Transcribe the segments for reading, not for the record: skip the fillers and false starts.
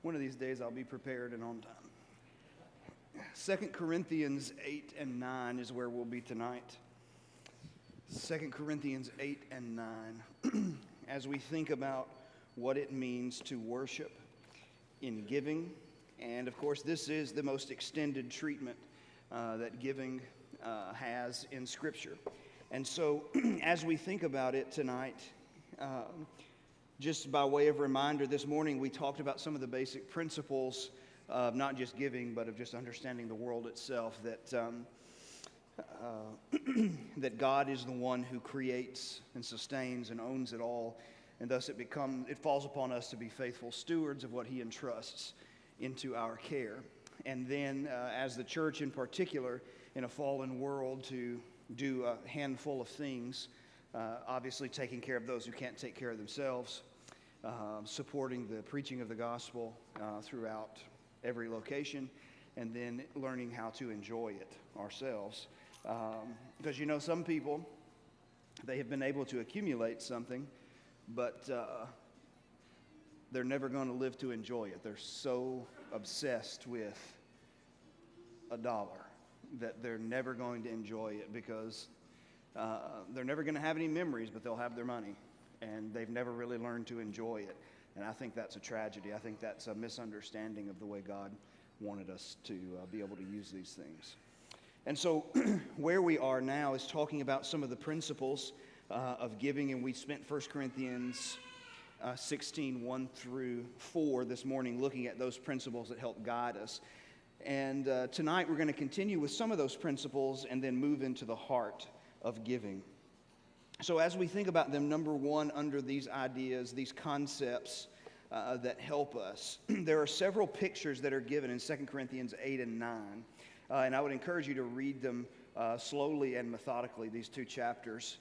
One of these days I'll be prepared and on time. 2 Corinthians 8 and 9 is where we'll be tonight. 2 Corinthians 8 and 9. As we think about what it means to worship in giving. And of course, this is the most extended treatment that giving has in Scripture. And so, as we think about it tonight, just by way of reminder, this morning we talked about some of the basic principles of not just giving, but of just understanding the world itself, that God is the one who creates and sustains and owns it all, and thus it falls upon us to be faithful stewards of what He entrusts into our care. And then, as the church in particular, in a fallen world, to do a handful of things, obviously taking care of those who can't take care of themselves, supporting the preaching of the gospel throughout every location, and then learning how to enjoy it ourselves. Because some people, they have been able to accumulate something, but they're never going to live to enjoy it. They're so obsessed with a dollar that they're never going to enjoy it, because they're never going to have any memories, but they'll have their money, and they've never really learned to enjoy it. And I think that's a tragedy. I think that's a misunderstanding of the way God wanted us to be able to use these things. And so where we are now is talking about some of the principles of giving, and we spent 1 Corinthians 16, 1 through 4 this morning looking at those principles that help guide us. And tonight we're going to continue with some of those principles and then move into the heart of giving. So as we think about them, number one, under these ideas, these concepts that help us, there are several pictures that are given in 2 Corinthians 8 and 9. And I would encourage you to read them slowly and methodically, these two chapters.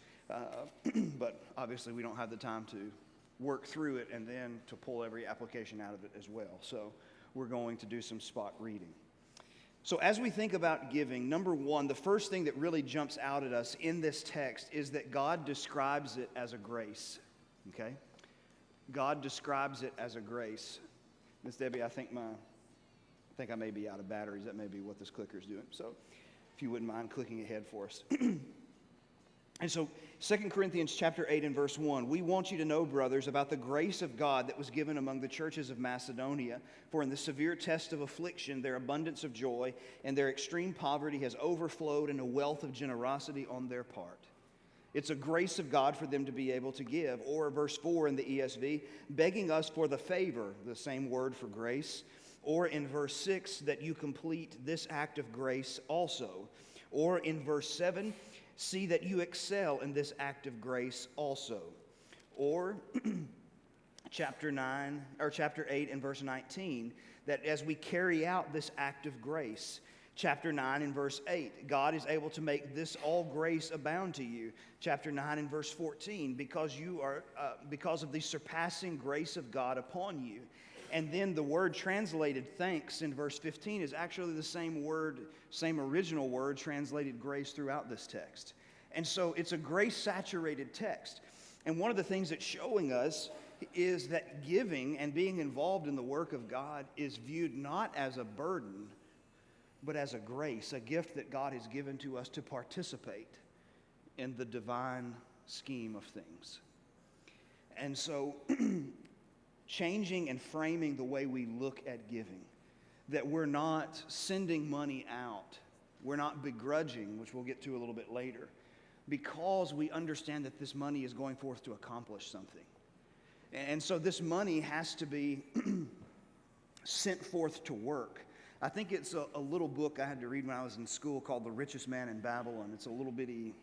But obviously we don't have the time to work through it and then to pull every application out of it as well. So we're going to do some spot reading. So as we think about giving, number one, the first thing that really jumps out at us in this text is that God describes it as a grace. Okay? God describes it as a grace. Miss Debbie, I think I may be out of batteries. That may be what this clicker's doing. So if you wouldn't mind clicking ahead for us. And so 2 Corinthians chapter 8 and verse 1, we want you to know, brothers, about the grace of God that was given among the churches of Macedonia. For in the severe test of affliction, their abundance of joy and their extreme poverty has overflowed in a wealth of generosity on their part. It's a grace of God for them to be able to give. Or verse 4 in the ESV, begging us for the favor, the same word for grace. Or in verse 6, that you complete this act of grace also. Or in verse 7, see that you excel in this act of grace also. Or chapter 8 and verse 19, that as we carry out this act of grace. Chapter 9 and verse 8, God is able to make this all grace abound to you. Chapter 9 and verse 14, because of the surpassing grace of God upon you. And then the word translated thanks in verse 15 is actually the same word, same original word translated grace throughout this text. And so it's a grace-saturated text. And one of the things it's showing us is that giving and being involved in the work of God is viewed not as a burden, but as a grace, a gift that God has given to us to participate in the divine scheme of things. And so changing and framing the way we look at giving, that we're not sending money out, we're not begrudging, which we'll get to a little bit later, because we understand that this money is going forth to accomplish something. And so this money has to be sent forth to work. I think it's a little book I had to read when I was in school called The Richest Man in Babylon. It's a little bitty,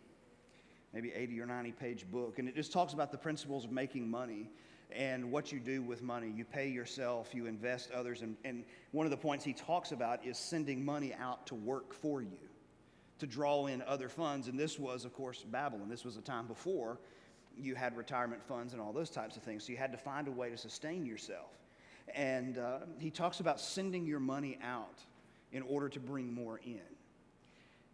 maybe 80 or 90 page book, and it just talks about the principles of making money and what you do with money. You pay yourself, you invest others, and one of the points he talks about is sending money out to work for you, to draw in other funds. And this was, of course, Babylon. This was a time before you had retirement funds and all those types of things, so you had to find a way to sustain yourself. And he talks about sending your money out in order to bring more in.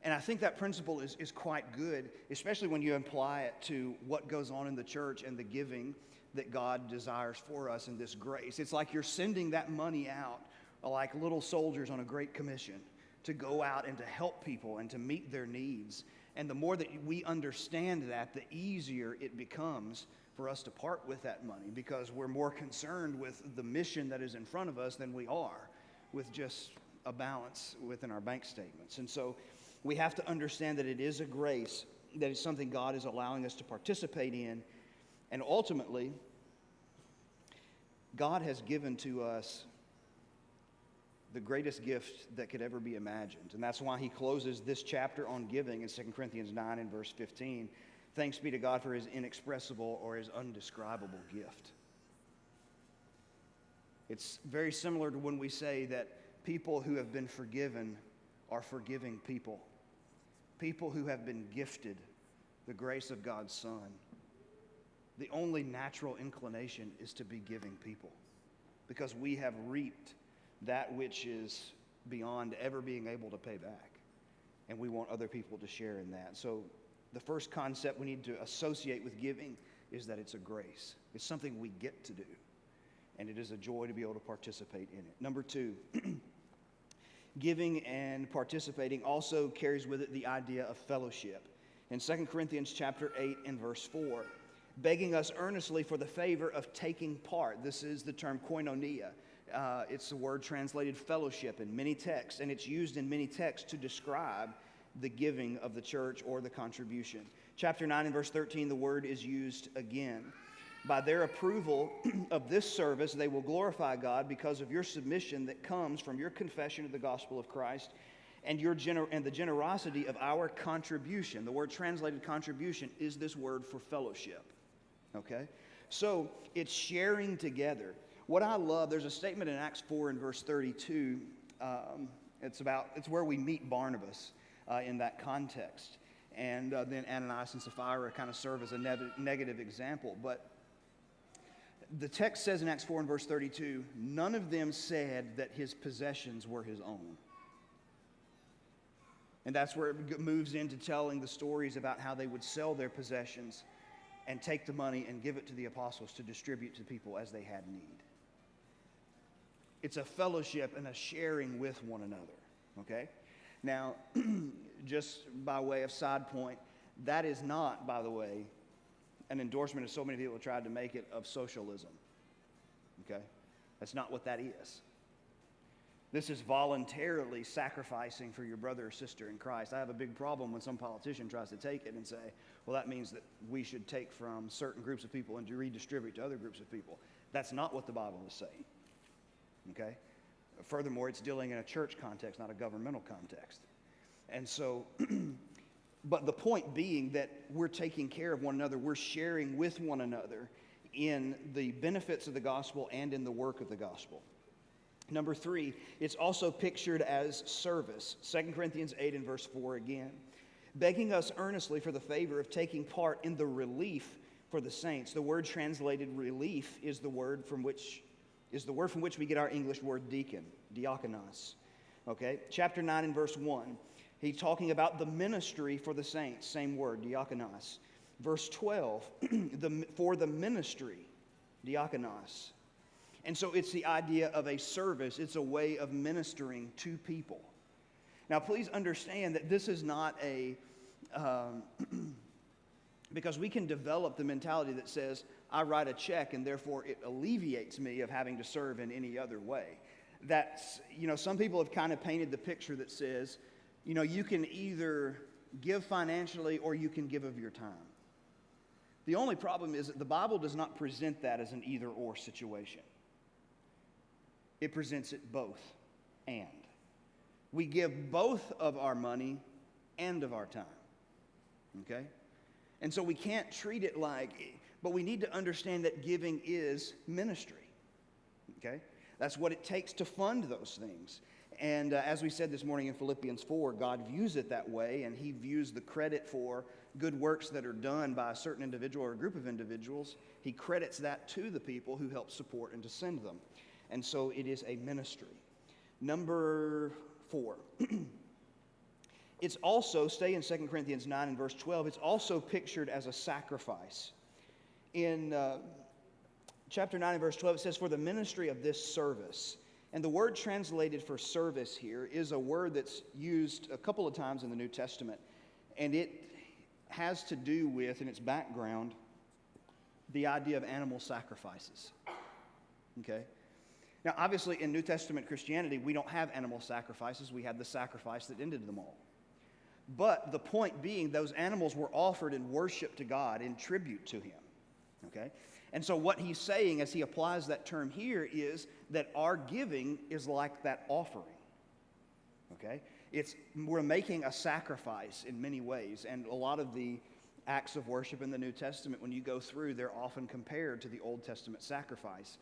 And I think that principle is quite good, especially when you apply it to what goes on in the church and the giving that God desires for us in this grace. It's like you're sending that money out like little soldiers on a great commission to go out and to help people and to meet their needs. And the more that we understand that, the easier it becomes for us to part with that money, because we're more concerned with the mission that is in front of us than we are with just a balance within our bank statements. And so we have to understand that it is a grace, that it's something God is allowing us to participate in. And ultimately, God has given to us the greatest gift that could ever be imagined. And that's why he closes this chapter on giving in 2 Corinthians 9 and verse 15. Thanks be to God for his inexpressible or his undescribable gift. It's very similar to when we say that people who have been forgiven are forgiving people. People who have been gifted the grace of God's Son. The only natural inclination is to be giving people, because we have reaped that which is beyond ever being able to pay back. And we want other people to share in that. So the first concept we need to associate with giving is that it's a grace. It's something we get to do. And it is a joy to be able to participate in it. Number two, giving and participating also carries with it the idea of fellowship. In 2 Corinthians chapter 8 and verse 4, begging us earnestly for the favor of taking part. This is the term koinonia. It's the word translated fellowship in many texts, and it's used in many texts to describe the giving of the church or the contribution. Chapter 9 and verse 13, the word is used again. By their approval of this service, they will glorify God because of your submission that comes from your confession of the gospel of Christ and the generosity of our contribution. The word translated contribution is this word for fellowship. Okay? So it's sharing together. What I love, there's a statement in Acts 4 and verse 32. It's where we meet Barnabas in that context. And then Ananias and Sapphira kind of serve as a negative example. But the text says in Acts 4 and verse 32, none of them said that his possessions were his own. And that's where it moves into telling the stories about how they would sell their possessions and take the money and give it to the apostles to distribute to people as they had need. It's a fellowship and a sharing with one another, okay? Now, just by way of side point, that is not, by the way, an endorsement, as so many people tried to make it, of socialism, okay? That's not what that is. This is voluntarily sacrificing for your brother or sister in Christ. I have a big problem when some politician tries to take it and say, well, that means that we should take from certain groups of people and redistribute to other groups of people. That's not what the Bible is saying. Okay? Furthermore, it's dealing in a church context, not a governmental context. And so, but the point being that we're taking care of one another, we're sharing with one another in the benefits of the gospel and in the work of the gospel. Number three, it's also pictured as service. 2 Corinthians 8 and verse 4 again. Begging us earnestly for the favor of taking part in the relief for the saints. The word translated relief is the word from which we get our English word deacon, diakonos. Okay? Chapter 9 and verse 1. He's talking about the ministry for the saints. Same word, diakonos. Verse 12, for the ministry, diakonos. And so it's the idea of a service. It's a way of ministering to people. Now, please understand that this is not because we can develop the mentality that says, I write a check and therefore it alleviates me of having to serve in any other way. That's, some people have kind of painted the picture that says, you can either give financially or you can give of your time. The only problem is that the Bible does not present that as an either-or situation. It presents it both and. We give both of our money and of our time. Okay? And so we can't treat it but we need to understand that giving is ministry. Okay? That's what it takes to fund those things. And as we said this morning in Philippians 4, God views it that way, and he views the credit for good works that are done by a certain individual or a group of individuals. He credits that to the people who help support and to send them. And so it is a ministry. Number 4. It's also, stay in 2 Corinthians 9 and verse 12, it's also pictured as a sacrifice. In chapter 9 and verse 12, it says, "For the ministry of this service." And the word translated for service here is a word that's used a couple of times in the New Testament. And it has to do with, in its background, the idea of animal sacrifices. Okay? Now, obviously, in New Testament Christianity, we don't have animal sacrifices. We have the sacrifice that ended them all. But the point being, those animals were offered in worship to God, in tribute to Him. Okay? And so what he's saying as he applies that term here is that our giving is like that offering. Okay? We're making a sacrifice in many ways, and a lot of the acts of worship in the New Testament, when you go through, they're often compared to the Old Testament sacrifice.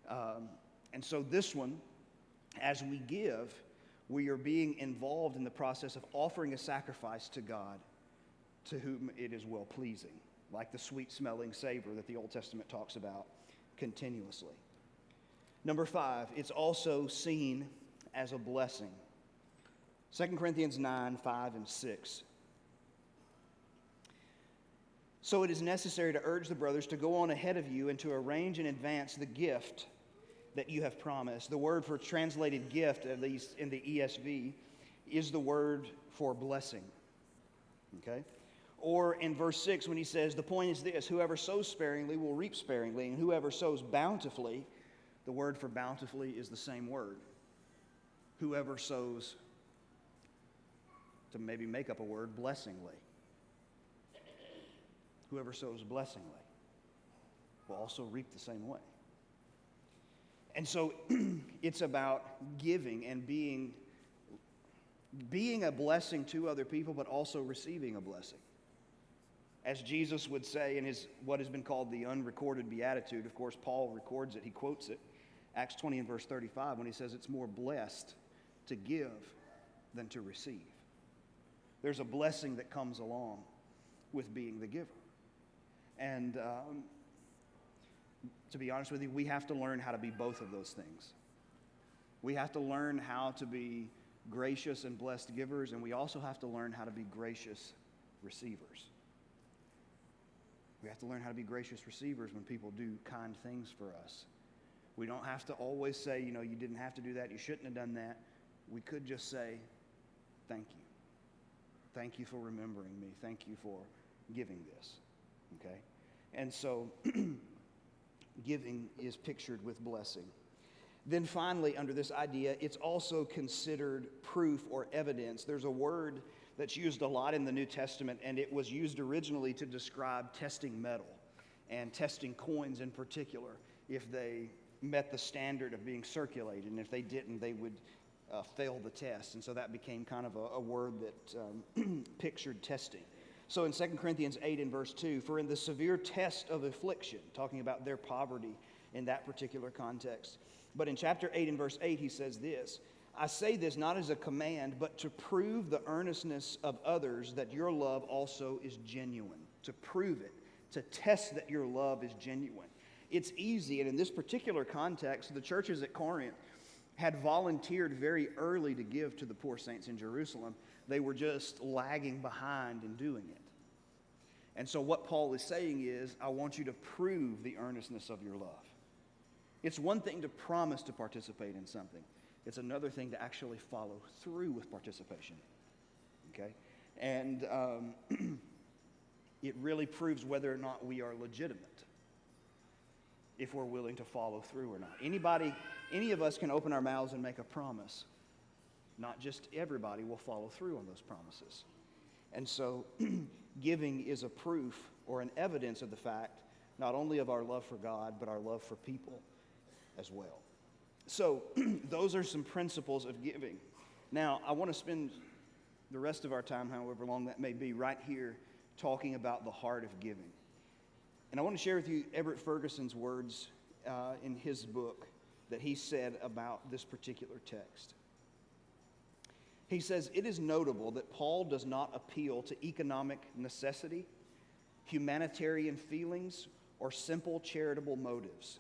And so this one, as we give, we are being involved in the process of offering a sacrifice to God, to whom it is well-pleasing, like the sweet-smelling savor that the Old Testament talks about continuously. Number 5, it's also seen as a blessing. 2 Corinthians 9, 5, and 6. "So it is necessary to urge the brothers to go on ahead of you and to arrange in advance the gift that you have promised." The word for translated gift, at least in the ESV, is the word for blessing. Okay? Or in verse 6 when he says, "The point is this, whoever sows sparingly will reap sparingly, and whoever sows bountifully," the word for bountifully is the same word. Whoever sows, to maybe make up a word, blessingly. Whoever sows blessingly will also reap the same way. And so it's about giving and being a blessing to other people, but also receiving a blessing. As Jesus would say in what has been called the unrecorded beatitude, of course, Paul records it, he quotes it, Acts 20 and verse 35, when he says it's more blessed to give than to receive. There's a blessing that comes along with being the giver. And to be honest with you, we have to learn how to be both of those things. We have to learn how to be gracious and blessed givers, and we also have to learn how to be gracious receivers. We have to learn how to be gracious receivers when people do kind things for us. We don't have to always say, you didn't have to do that, you shouldn't have done that. We could just say, thank you. Thank you for remembering me. Thank you for giving this. Okay? And so giving is pictured with blessing. Then finally, under this idea, it's also considered proof or evidence. There's a word that's used a lot in the New Testament, and it was used originally to describe testing metal and testing coins in particular, if they met the standard of being circulated, and if they didn't, they would fail the test. And so that became kind of a word that pictured testing. So in 2 Corinthians 8 and verse 2, "For in the severe test of affliction," talking about their poverty in that particular context. But in chapter 8 and verse 8, he says this, "I say this not as a command, but to prove the earnestness of others that your love also is genuine." To prove it, to test that your love is genuine. It's easy, and in this particular context, the churches at Corinth had volunteered very early to give to the poor saints in Jerusalem. They were just lagging behind in doing it. And so what Paul is saying is, I want you to prove the earnestness of your love. It's one thing to promise to participate in something. It's another thing to actually follow through with participation. Okay? And it really proves whether or not we are legitimate, if we're willing to follow through or not. Any of us can open our mouths and make a promise. Not just everybody will follow through on those promises. And so giving is a proof or an evidence of the fact not only of our love for God, but our love for people as well. So those are some principles of giving. Now, I want to spend the rest of our time, however long that may be, right here talking about the heart of giving. And I want to share with you Everett Ferguson's words in his book that he said about this particular text. He says, "It is notable that Paul does not appeal to economic necessity, humanitarian feelings, or simple charitable motives,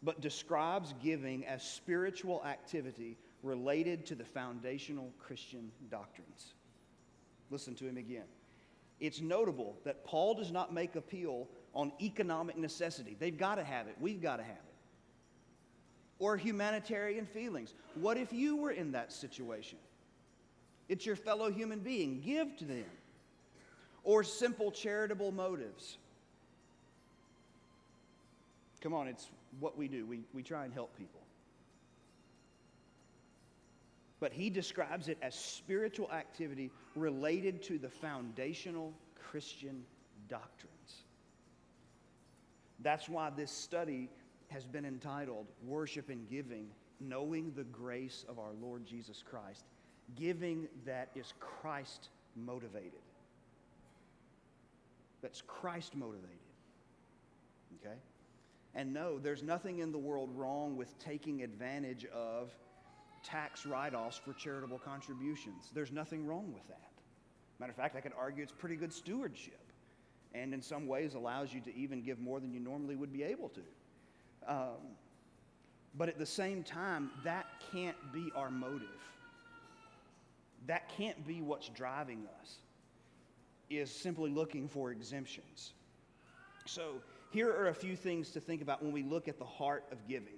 but describes giving as spiritual activity related to the foundational Christian doctrines." Listen to him again. It's notable that Paul does not make appeal on economic necessity. They've got to have it. We've got to have it. Or humanitarian feelings. What if you were in that situation? It's your fellow human being. Give to them. Or simple charitable motives. Come on, it's what we do. We try and help people. But he describes it as spiritual activity related to the foundational Christian doctrines. That's why this study has been entitled Worship and Giving, Knowing the Grace of Our Lord Jesus Christ. Giving that is Christ motivated. That's Christ motivated. Okay? And no, there's nothing in the world wrong with taking advantage of tax write-offs for charitable contributions. There's nothing wrong with that. Matter of fact, I could argue it's pretty good stewardship, and in some ways allows you to even give more than you normally would be able to. But at the same time, that can't be our motive. That can't be what's driving us, is simply looking for exemptions. So here are a few things to think about when we look at the heart of giving.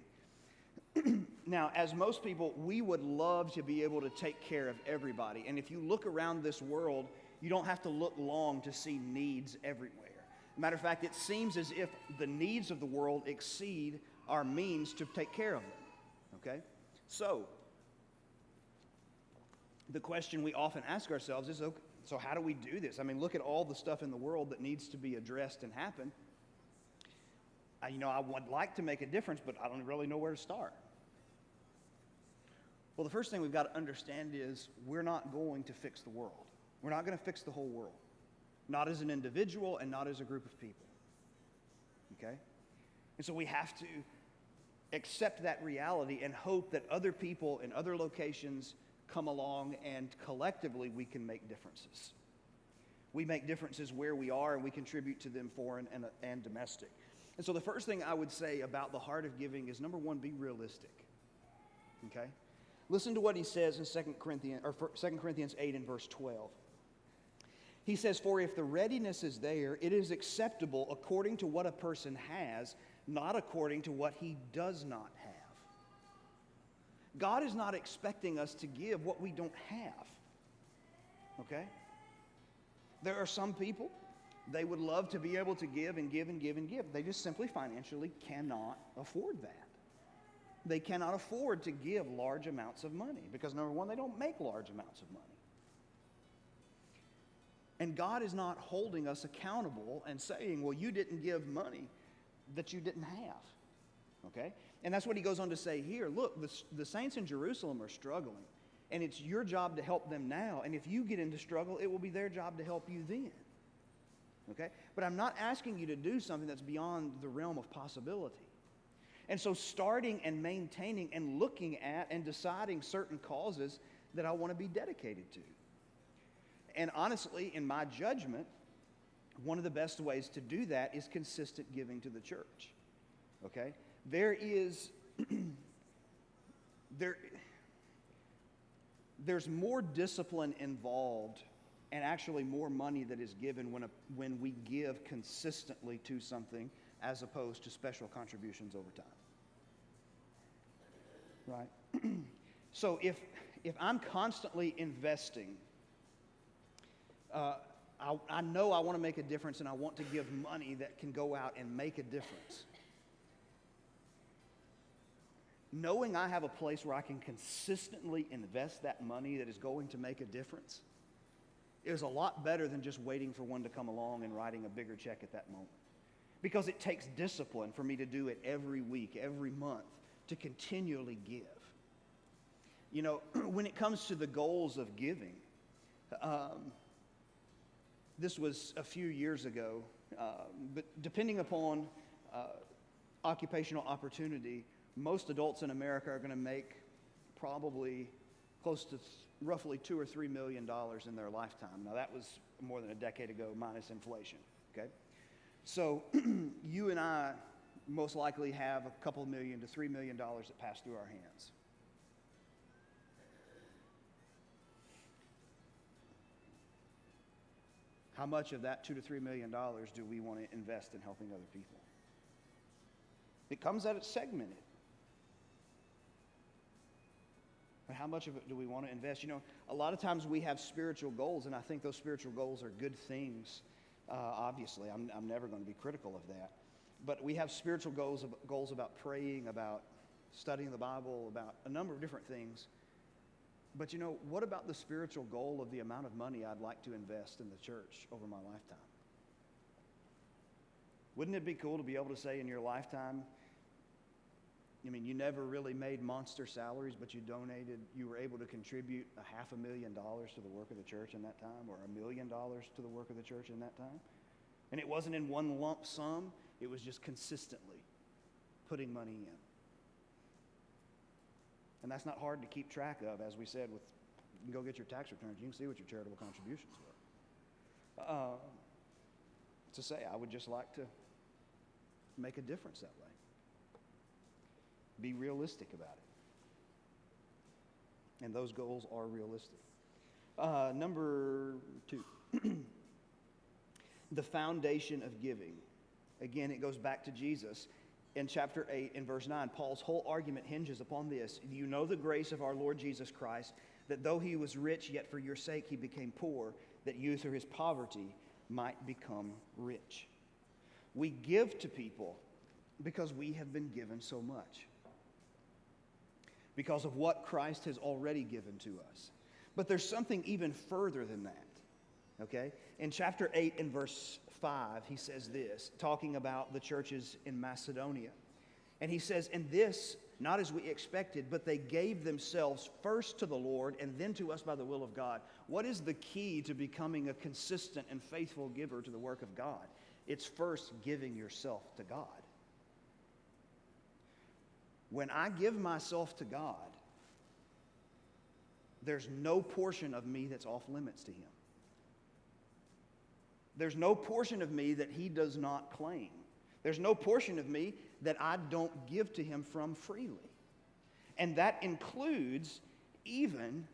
Now, as most people, we would love to be able to take care of everybody. And if you look around this world, you don't have to look long to see needs everywhere. Matter of fact, it seems as if the needs of the world exceed our means to take care of them. Okay? So, the question we often ask ourselves is, okay, so how do we do this? I mean, look at all the stuff in the world that needs to be addressed and happen. I would like to make a difference, but I don't really know where to start. Well, the first thing we've got to understand is we're not going to fix the world. We're not going to fix the whole world. Not as an individual and not as a group of people. Okay? And so we have to accept that reality and hope that other people in other locations come along and collectively we can make differences. We make differences where we are and we contribute to them foreign and domestic. And so the first thing I would say about the heart of giving is, number one, be realistic. Okay? Listen to what he says in 2 Corinthians 8 and verse 12. He says, "For if the readiness is there, it is acceptable according to what a person has, not according to what he does not have." God is not expecting us to give what we don't have. Okay? There are some people, they would love to be able to give and give and give and give. They just simply financially cannot afford that. They cannot afford to give large amounts of money because, number one, they don't make large amounts of money. And God is not holding us accountable and saying, well, you didn't give money that you didn't have. Okay? And that's what he goes on to say here. Look, the saints in Jerusalem are struggling, and it's your job to help them now. And if you get into struggle, it will be their job to help you then. Okay? But I'm not asking you to do something that's beyond the realm of possibility. And so starting and maintaining and looking at and deciding certain causes that I want to be dedicated to. And honestly, in my judgment, one of the best ways to do that is consistent giving to the church. Okay? There's more discipline involved and actually more money that is given when we give consistently to something as opposed to special contributions over time. Right? So if I'm constantly investing, I know I want to make a difference and I want to give money that can go out and make a difference. Knowing I have a place where I can consistently invest that money that is going to make a difference is a lot better than just waiting for one to come along and writing a bigger check at that moment. Because it takes discipline for me to do it every week, every month, to continually give. You know, when it comes to the goals of giving, this was a few years ago, but depending upon occupational opportunity, most adults in America are going to make probably close to roughly $2 or $3 million in their lifetime. Now that was more than a decade ago minus inflation, okay? So you and I most likely have a couple million to $3 million that pass through our hands. How much of that $2 to $3 million do we want to invest in helping other people? It comes out, it's segmented. But how much of it do we want to invest? You know, a lot of times we have spiritual goals, and I think those spiritual goals are good things. Obviously, I'm never going to be critical of that. But we have spiritual goals about praying, about studying the Bible, about a number of different things. But you know, what about the spiritual goal of the amount of money I'd like to invest in the church over my lifetime? Wouldn't it be cool to be able to say in your lifetime, I mean, you never really made monster salaries, but you were able to contribute $500,000 to the work of the church in that time, or $1 million to the work of the church in that time? And it wasn't in one lump sum, it was just consistently putting money in. And that's not hard to keep track of, as we said, you can go get your tax returns, you can see what your charitable contributions were. To say, I would just like to make a difference that way. Be realistic about it. And those goals are realistic. Number 2, the foundation of giving. Again, it goes back to Jesus. In chapter 8, in verse 9, Paul's whole argument hinges upon this. You know the grace of our Lord Jesus Christ, that though he was rich, yet for your sake he became poor, that you through his poverty might become rich. We give to people because we have been given so much, because of what Christ has already given to us. But there's something even further than that, okay? In chapter 8 and verse 5, he says this, talking about the churches in Macedonia. And he says, "And this, not as we expected, but they gave themselves first to the Lord and then to us by the will of God." What is the key to becoming a consistent and faithful giver to the work of God? It's first giving yourself to God. When I give myself to God, there's no portion of me that's off limits to him. There's no portion of me that he does not claim. There's no portion of me that I don't give to him from freely. And that includes even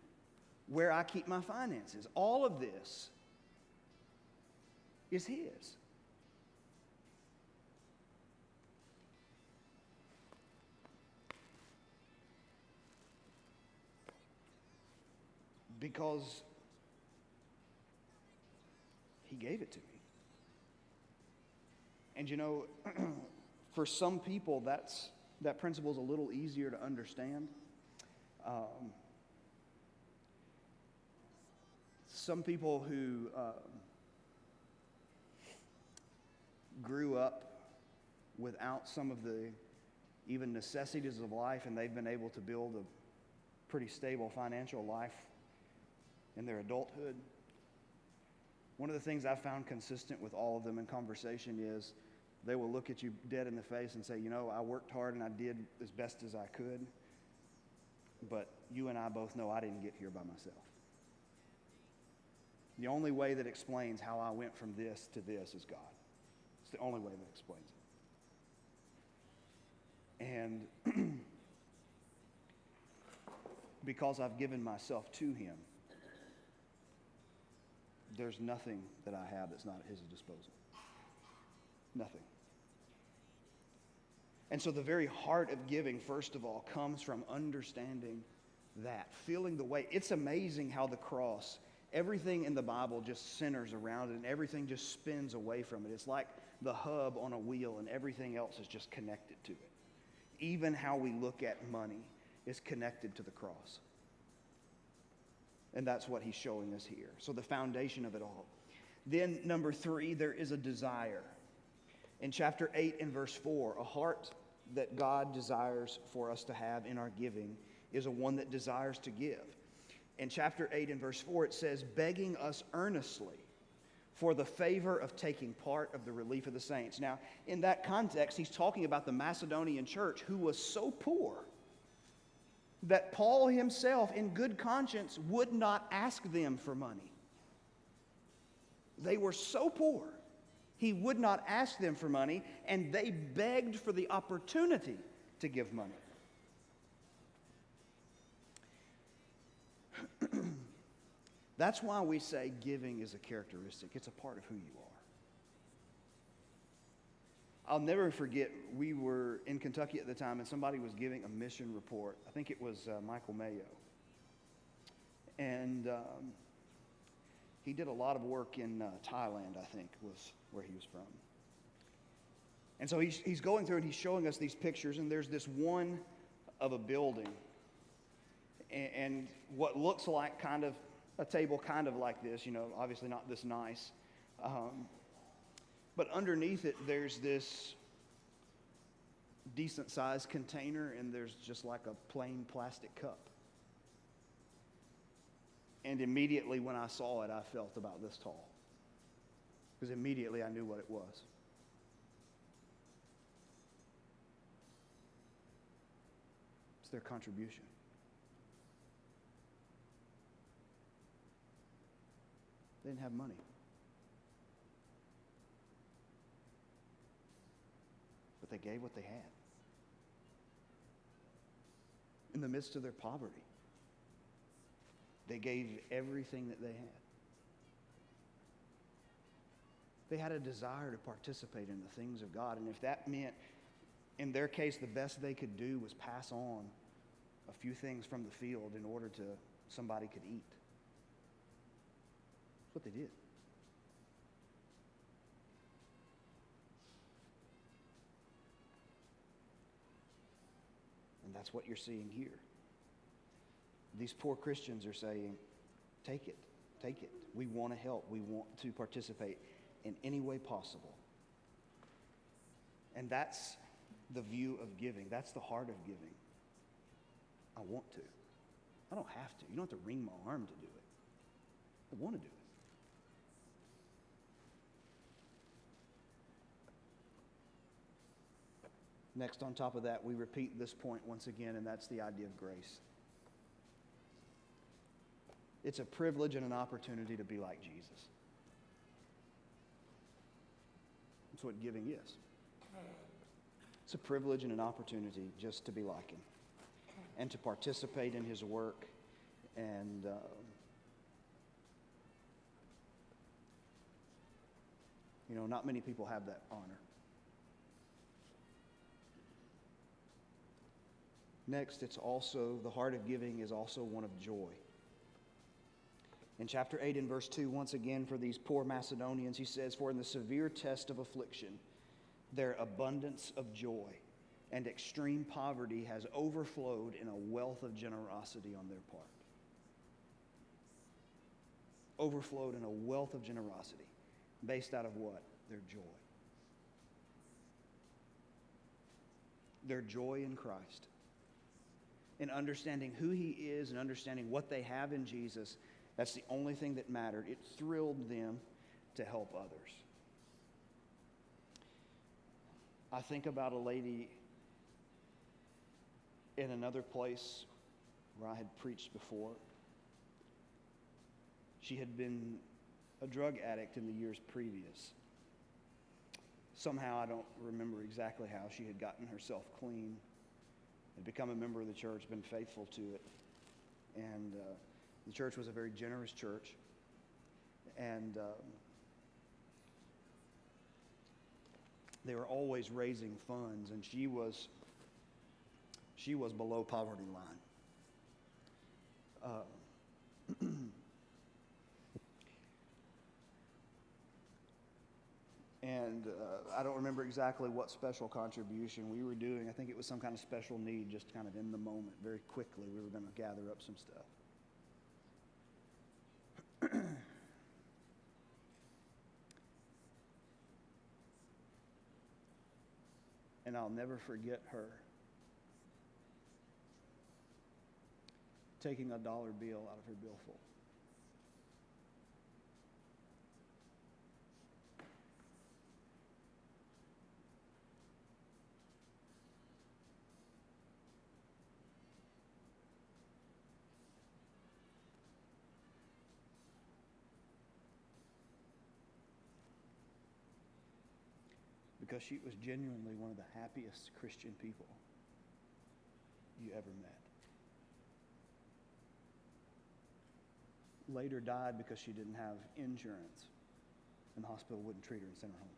where I keep my finances. All of this is his. Because he gave it to me. And you know, for some people, that principle is a little easier to understand. Some people who grew up without some of the even necessities of life, and they've been able to build a pretty stable financial life in their adulthood. One of the things I've found consistent with all of them in conversation is they will look at you dead in the face and say, you know, I worked hard and I did as best as I could, but you and I both know I didn't get here by myself. The only way that explains how I went from this to this is God. It's the only way that explains it. And because I've given myself to him, there's nothing that I have that's not at his disposal. Nothing. And so the very heart of giving, first of all, comes from understanding that, feeling the weight. It's amazing how the cross, everything in the Bible just centers around it, and everything just spins away from it. It's like the hub on a wheel, and everything else is just connected to it. Even how we look at money is connected to the cross. And that's what he's showing us here. So the foundation of it all. Then number 3, there is a desire. In chapter 8 and verse 4, a heart that God desires for us to have in our giving is a one that desires to give. In chapter 8 and verse 4, it says, begging us earnestly for the favor of taking part of the relief of the saints. Now, in that context, he's talking about the Macedonian church who was so poor that Paul himself, in good conscience, would not ask them for money. They were so poor, he would not ask them for money, and they begged for the opportunity to give money. That's why we say giving is a characteristic. It's a part of who you are. I'll never forget, we were in Kentucky at the time, and somebody was giving a mission report. I think it was Michael Mayo. And he did a lot of work in Thailand, I think, was where he was from. And so he's going through and he's showing us these pictures, and there's this one of a building, and what looks like kind of a table kind of like this, obviously not this nice. But underneath it, there's this decent-sized container, and there's just like a plain plastic cup. And immediately when I saw it, I felt about this tall. Because immediately I knew what it was. It's their contribution. They didn't have money. But they gave what they had. In the midst of their poverty, they gave everything that they had. They had a desire to participate in the things of God. And if that meant, in their case, the best they could do was pass on a few things from the field in order to somebody could eat. That's what they did. And that's what you're seeing here. These poor Christians are saying, take it, take it. We want to help. We want to participate in any way possible. And that's the view of giving. That's the heart of giving. I want to. I don't have to. You don't have to wring my arm to do it. I want to do it. Next, on top of that, we repeat this point once again, and that's the idea of grace. It's a privilege and an opportunity to be like Jesus. That's what giving is. It's a privilege and an opportunity just to be like him and to participate in his work. And not many people have that honor. Next, it's also, the heart of giving is also one of joy. In chapter 8 and verse 2, once again, for these poor Macedonians, he says, "For in the severe test of affliction, their abundance of joy and extreme poverty has overflowed in a wealth of generosity on their part." Overflowed in a wealth of generosity. Based out of what? Their joy. Their joy in Christ. In understanding who he is and understanding what they have in Jesus, that's the only thing that mattered. It thrilled them to help others. I think about a lady in another place where I had preached before. She had been a drug addict in the years previous. Somehow, I don't remember exactly how, she had gotten herself clean, had become a member of the church, been faithful to it. And the church was a very generous church. And they were always raising funds, and she was below poverty line. And I don't remember exactly what special contribution we were doing. I think it was some kind of special need, just kind of in the moment, very quickly. We were going to gather up some stuff. And I'll never forget her taking a dollar bill out of her billfold. Because she was genuinely one of the happiest Christian people you ever met. later died because she didn't have insurance, and the hospital wouldn't treat her and sent her home.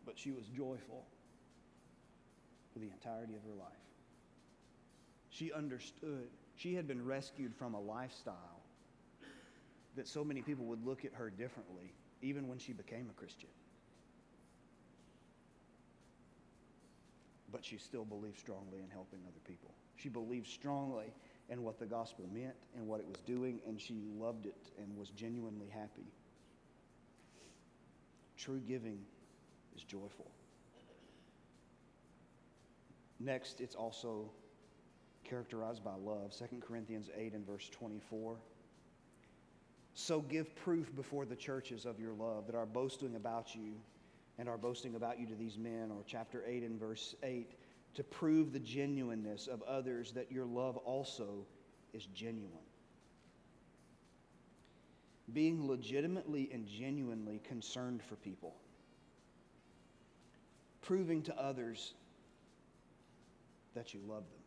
But she was joyful for the entirety of her life. She understood. She had been rescued from a lifestyle that so many people would look at her differently, even when she became a Christian. But she still believed strongly in helping other people. She believed strongly in what the gospel meant and what it was doing, and she loved it and was genuinely happy. True giving is joyful. Next, it's also characterized by love. 2 Corinthians 8 and verse 24. So give proof before the churches of your love, that our boasting about you and our boasting about you to these men, or chapter 8 and verse 8, to prove the genuineness of others, that your love also is genuine. Being legitimately and genuinely concerned for people. Proving to others that you love them.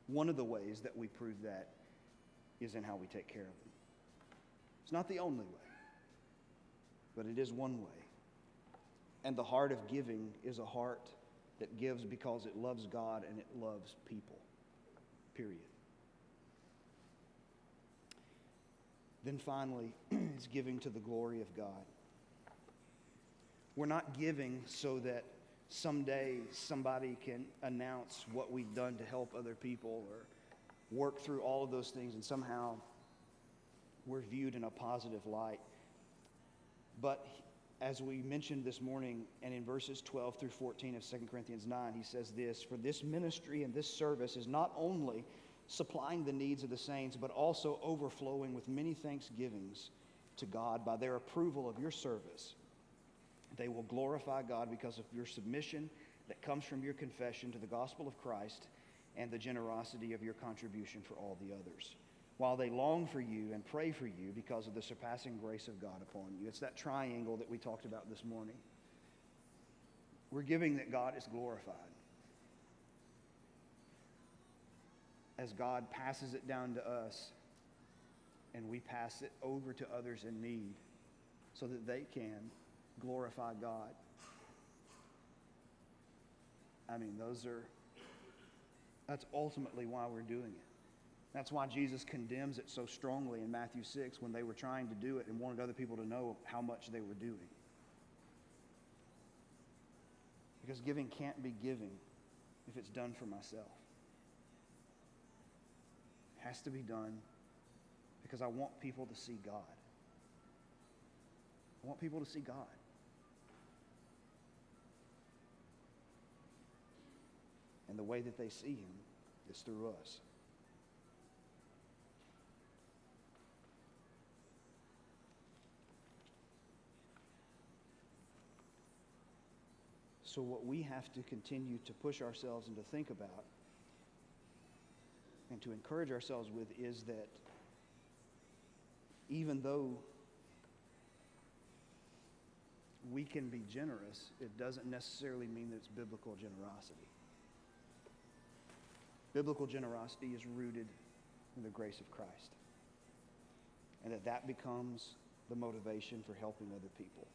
One of the ways that we prove that is in how we take care of them. It's not the only way, but it is one way. And the heart of giving is a heart that gives because it loves God and it loves people. Period. Then finally, it's giving to the glory of God. We're not giving so that someday somebody can announce what we've done to help other people or work through all of those things and somehow we're viewed in a positive light. But as we mentioned this morning, and in verses 12 through 14 of 2 Corinthians 9, he says this, for this ministry and this service is not only supplying the needs of the saints, but also overflowing with many thanksgivings to God by their approval of your service. They will glorify God because of your submission that comes from your confession to the gospel of Christ and the generosity of your contribution for all the others, while they long for you and pray for you because of the surpassing grace of God upon you. It's that triangle that we talked about this morning. We're giving that God is glorified. As God passes it down to us and we pass it over to others in need so that they can glorify God. I mean, that's ultimately why we're doing it. That's why Jesus condemns it so strongly in Matthew 6 when they were trying to do it and wanted other people to know how much they were doing. Because giving can't be giving if it's done for myself. It has to be done because I want people to see God. I want people to see God. And the way that they see Him is through us. So what we have to continue to push ourselves and to think about and to encourage ourselves with is that even though we can be generous, it doesn't necessarily mean that it's biblical generosity. Biblical generosity is rooted in the grace of Christ. And that becomes the motivation for helping other people.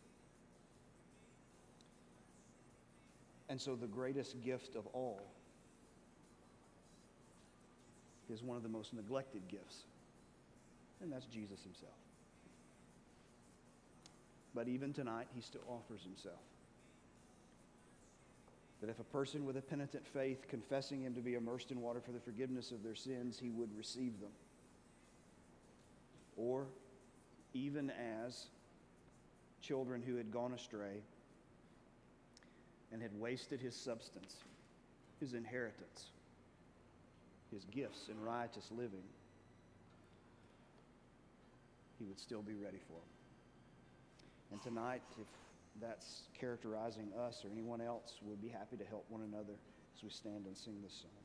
And so the greatest gift of all is one of the most neglected gifts, and that's Jesus Himself. But even tonight, He still offers Himself. That if a person with a penitent faith, confessing Him to be immersed in water for the forgiveness of their sins, He would receive them. Or even as children who had gone astray and had wasted His substance, His inheritance, His gifts in riotous living, He would still be ready for them. And tonight, if that's characterizing us or anyone else, we'll be happy to help one another as we stand and sing this song.